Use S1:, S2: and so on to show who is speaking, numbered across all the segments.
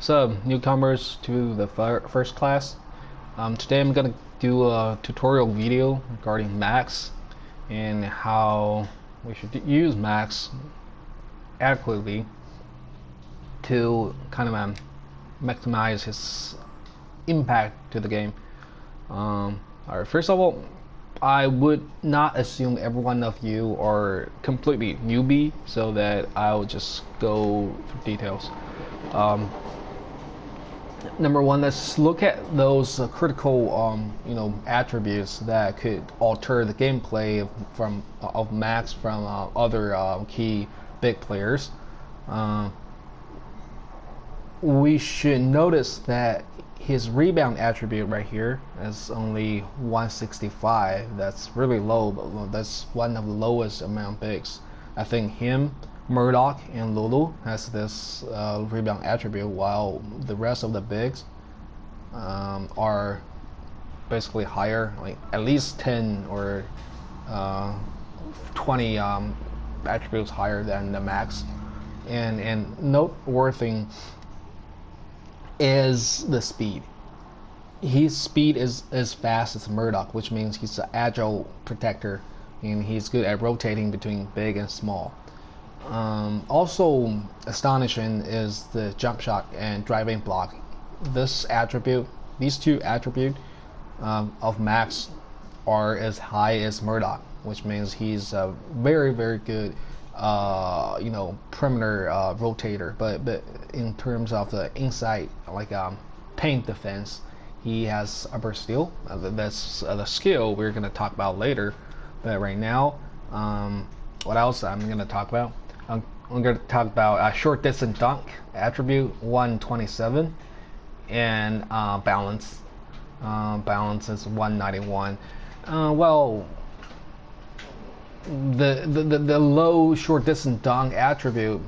S1: So, newcomers to the first class. Today I'm gonna do a tutorial video regarding Max and how we should use Max adequately to kind of maximize his impact to the game. Alright, first of all, I would not assume every one of you are completely newbie, so that I'll just go through details. Number one, let's look at those critical, attributes that could alter the gameplay of Max from other key big players. We should notice that his rebound attribute right here is only 165. That's really low, but that's one of the lowest amount bigs. I think him, Murdoch, and Lulu has this rebound attribute, while the rest of the bigs are basically higher, like at least 10 or 20 attributes higher than the Max. And noteworthy is the speed. His speed is as fast as Murdoch, which means he's an agile protector, and he's good at rotating between big and small. Also astonishing is the jump shot and driving block. These two attributes of Max are as high as Murdoch, which means he's a very, very good perimeter rotator. But in terms of the inside, like paint defense, he has upper steel. That's the skill we're gonna talk about later. But right now, what else I'm gonna talk about? I'm gonna talk about a short distance dunk attribute 127, and balance. Balance is 191. Well, the low short distance dunk attribute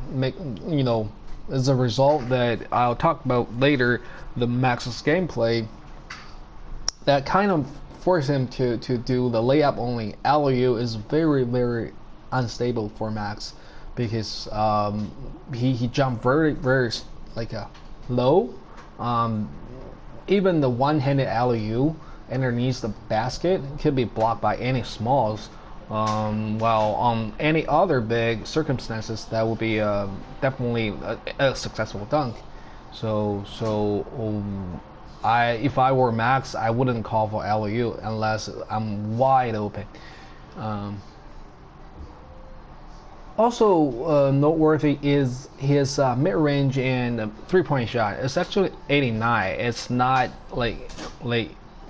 S1: is a result that I'll talk about later. The Max's gameplay that kind of forced him to do the layup only. Alley-oop is very, very unstable for Max, because he jumped very, very low. Even the one-handed alley-oop underneath the basket could be blocked by any smalls. While on any other big circumstances, that would be definitely a successful dunk. If I were Max, I wouldn't call for alley-oop unless I'm wide open. Also noteworthy is his mid-range and three-point shot. It's actually 89. It's not like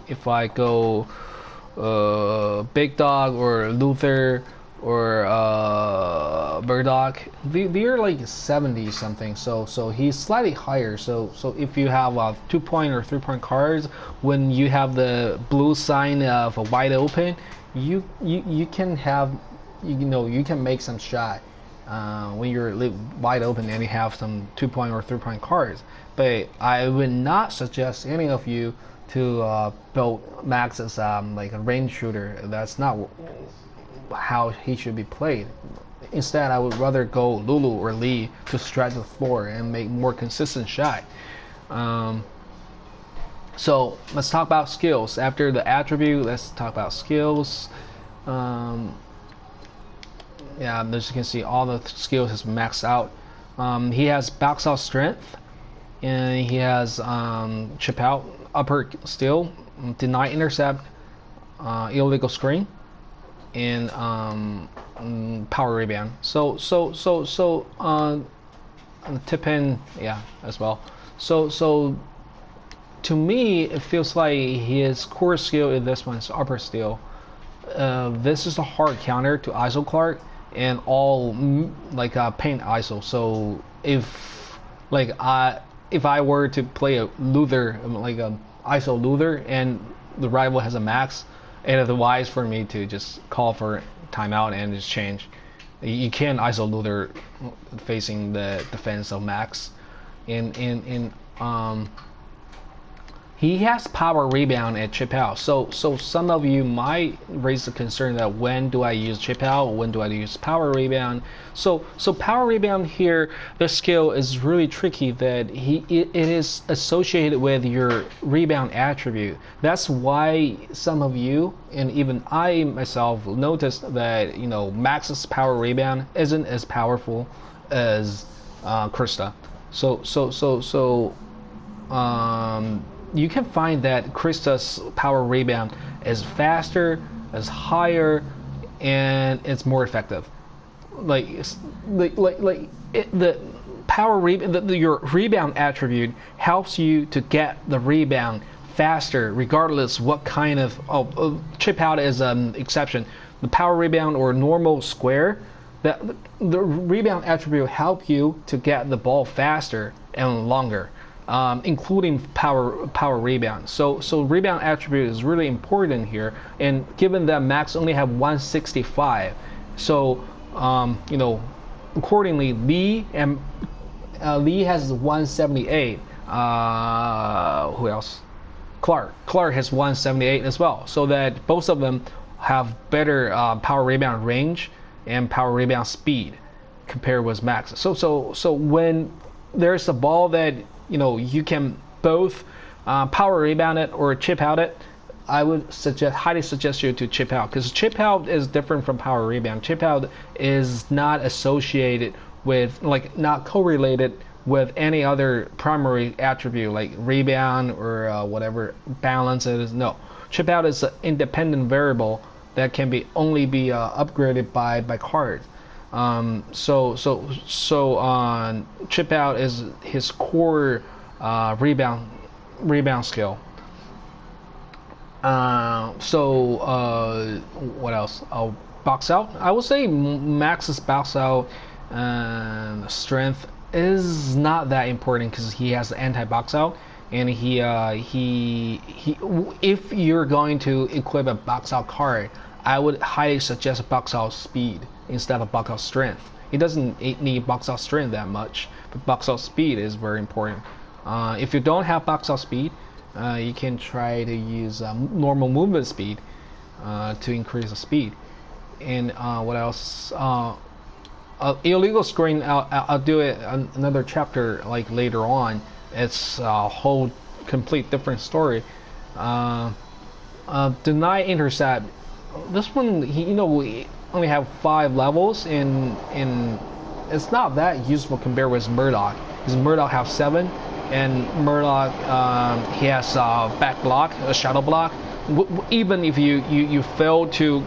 S1: if I go Big Dog or Luther or Murdoch, they're like 70 something. So he's slightly higher. So if you have 2-point or 3-point cards, when you have the blue sign of a wide open, you can have you can make some shot when you're wide open and you have some 2-point or 3-point cards. But I would not suggest any of you to build Max as like a range shooter. That's not how he should be played. Instead, I would rather go Lulu or Lee to stretch the floor and make more consistent shot. So let's talk about skills. After the attribute, let's talk about skills. Yeah, as you can see, all the skills is maxed out. He has box out strength, and he has chip out, upper steal, deny intercept, illegal screen, and power rebound. So tip in, yeah, as well. So to me, it feels like his core skill in this one is upper steal. This is a hard counter to ISO Clark and all paint ISO. So if I were to play a Luther, like a ISO Luther, and the rival has a Max, it is wise for me to just call for timeout and just change. You can't ISO Luther facing the defense of Max, and he has power rebound and chip out. So some of you might raise the concern that when do I use chip out, when do I use power rebound? So power rebound here, the skill is really tricky that it is associated with your rebound attribute. That's why some of you and even I myself noticed that Max's power rebound isn't as powerful as Krista. You can find that Krista's power rebound is faster, is higher, and it's more effective. The power rebound, your rebound attribute helps you to get the rebound faster, regardless what kind of chip out is an exception. The power rebound or normal square, that the rebound attribute help you to get the ball faster and longer. Including power rebound. So rebound attribute is really important here. And given that Max only have 165, so accordingly Lee has 178. Who else? Clark has 178 as well. So that both of them have better power rebound range and power rebound speed compared with Max. So when there's a ball that you can both power rebound it or chip out it, I would highly suggest you to chip out, because chip out is different from power rebound. Chip out is not associated with, not correlated with any other primary attribute like rebound or whatever balance it is. No, chip out is an independent variable that can only be upgraded by card. Chip out is his core rebound skill. What else? Box out. I would say Max's box out strength is not that important because he has anti-box out, and he if you're going to equip a box out card, I would highly suggest box out speed instead of box out strength. It doesn't need box out strength that much, but box out speed is very important. If you don't have box out speed, you can try to use normal movement speed to increase the speed. And what else? Illegal scoring. I'll do it another chapter later on. It's a whole complete different story. Deny intercept. This one, we only have 5 levels, and it's not that useful compared with Murdoch, because Murdoch have 7, and Murdoch he has back block, a shadow block. Even if you fail to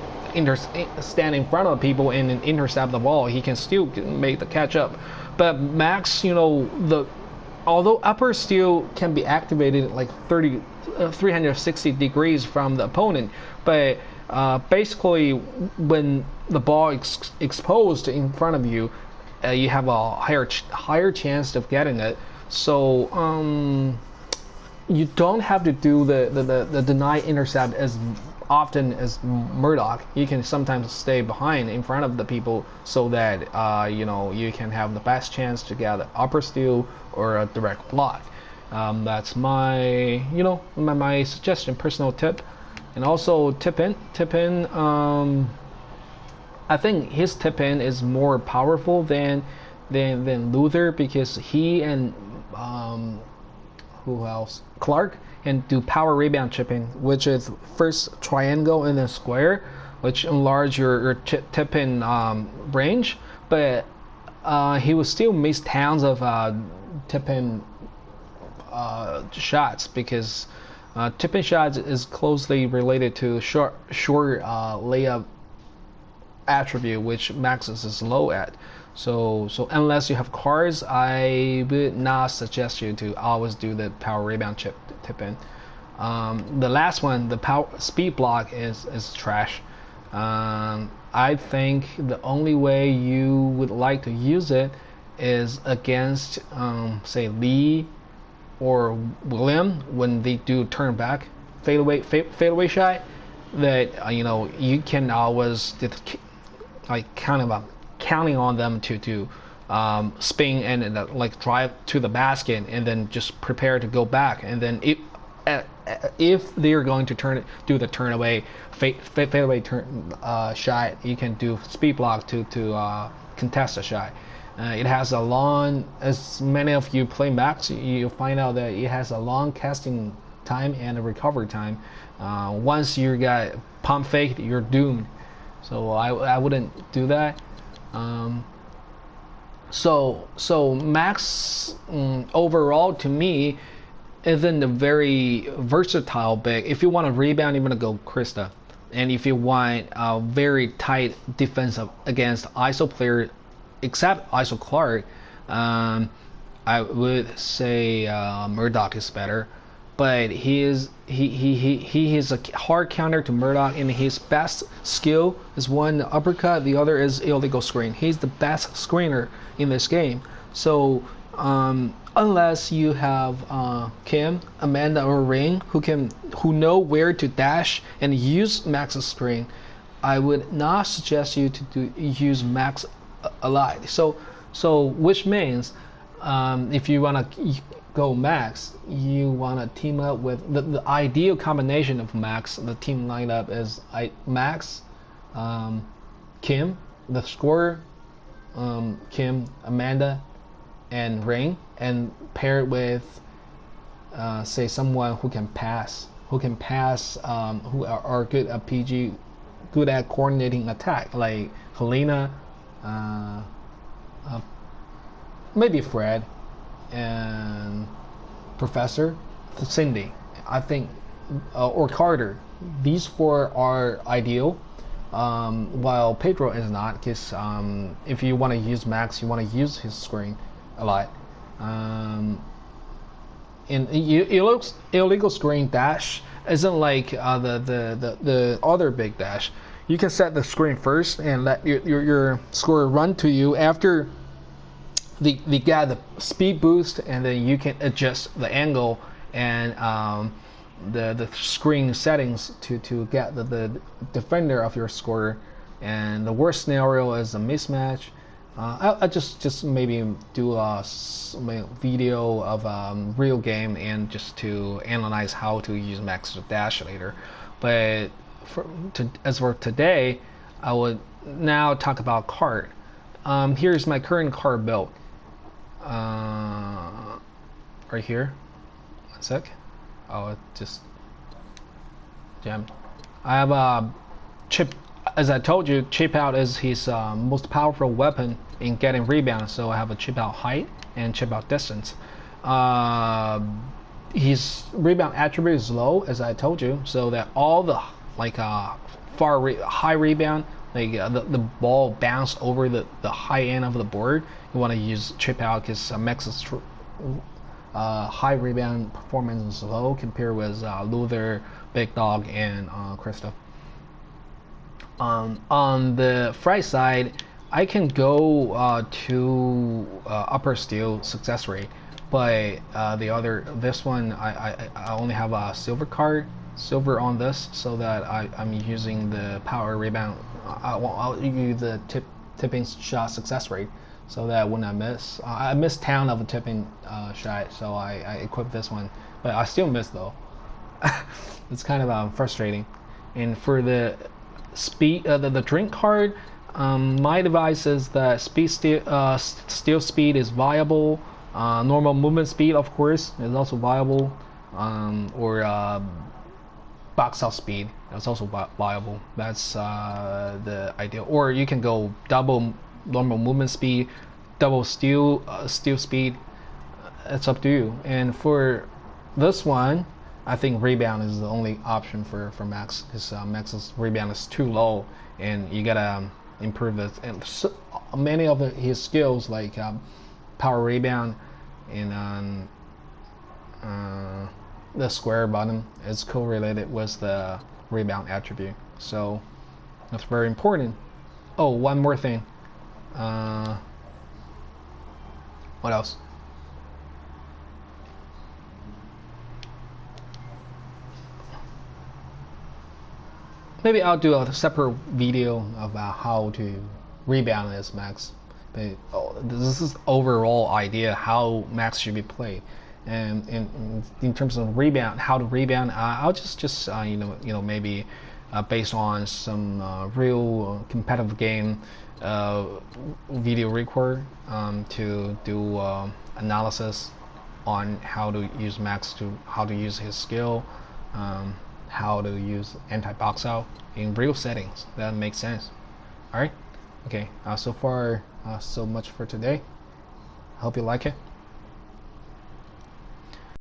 S1: stand in front of people and intercept the ball, he can still make the catch up. But Max, although upper still can be activated 360 degrees from the opponent, but basically when the ball exposed in front of you, you have a higher chance of getting it. So you don't have to do the deny intercept as often as Murdoch. You can sometimes stay behind in front of the people so that you can have the best chance to get an upper steal or a direct block. That's my my suggestion, personal tip. And also tip in. I think his tip in is more powerful than Luther, because he and who else? Clark can do power rebound chipping, which is first triangle and then square, which enlarge your tip in range. But he will still miss tons of tip in shots, because tip-in shots is closely related to short layup attribute, which Max's is low at. So unless you have cards, I would not suggest you to always do the power rebound tip-in. The last one, the power speed block, is trash. I think the only way you would like to use it is against say Lee or William when they do turn back fadeaway shot, that you can always kind of counting on them to spin and drive to the basket and then just prepare to go back, and then if they're going to do the turn away fade away turn shot, you can do speed block to contest the shot. It has a long, as many of you play Max, you find out that it has a long casting time and a recovery time. Once you got pump fake, you're doomed. So I wouldn't do that. So Max overall to me isn't a very versatile pick. If you want a rebound, you're gonna go Krista, and if you want a very tight defense against ISO player, except ISO Clark, I would say Murdoch is better. But he is a hard counter to Murdoch, and his best skill is one uppercut, the other is illegal screen. He's the best screener in this game. So unless you have Kim, Amanda, or Ring who know where to dash and use Max's screen, I would not suggest you to use Max a lot. So which means if you wanna go Max, you want to team up with the ideal combination of Max. The team lineup is Max, Kim, the scorer, Kim, Amanda, and Ring, and pair it with say someone who can pass, who are good at PG, good at coordinating attack, like Helena, maybe Fred, and Professor, Cindy, I think, or Carter. These four are ideal, while Pedro is not, because if you want to use Max, you want to use his screen a lot. And illegal screen dash isn't like the other big dash. You can set the screen first and let your scorer run to you after they got the speed boost, and then you can adjust the angle and the screen settings to get the defender of your scorer. And the worst scenario is a mismatch. I just maybe do a video of real game and just to analyze how to use Max dash later. But as for today, I would now talk about card. Here's my current card build. Right here. One sec. Oh, it just jammed. I have a chip. As I told you, chip out is his most powerful weapon in getting rebounds. So I have a chip out height and chip out distance. His rebound attribute is low, as I told you, so that all the high rebound, like the ball bounce over the high end of the board, you want to use chip out, because Max's high rebound performance is low compared with Luther, Big Dog, and Krista. On the Fry side, I can go to upper steel success rate, but this one I only have a silver on this, so that I'm using the power rebound. I'll use the tipping shot success rate, so that when I miss town of a tipping shot, so I equip this one, but I still miss though. It's kind of frustrating. And for the speed, the drink card, my advice is that steel speed is viable. Normal movement speed, of course, is also viable, or box out speed, that's also viable. That's the ideal. Or you can go double normal movement speed, double steel speed. It's up to you. And for this one, I think rebound is the only option for Max, because Max's rebound is too low, and you gotta improve it. And so, many of his skills, like power rebound and the square bottom, is correlated with the rebound attribute, so that's very important. Oh, one more thing. What else? Maybe I'll do a separate video about how to rebound as Max. But this is overall idea how Max should be played. And in terms of rebound, how to rebound, I'll just maybe based on some real competitive game video record to do analysis on how to use Max, to how to use his skill, how to use anti-box out in real settings. That makes sense. All right. Okay. So far, so much for today. I hope you like it.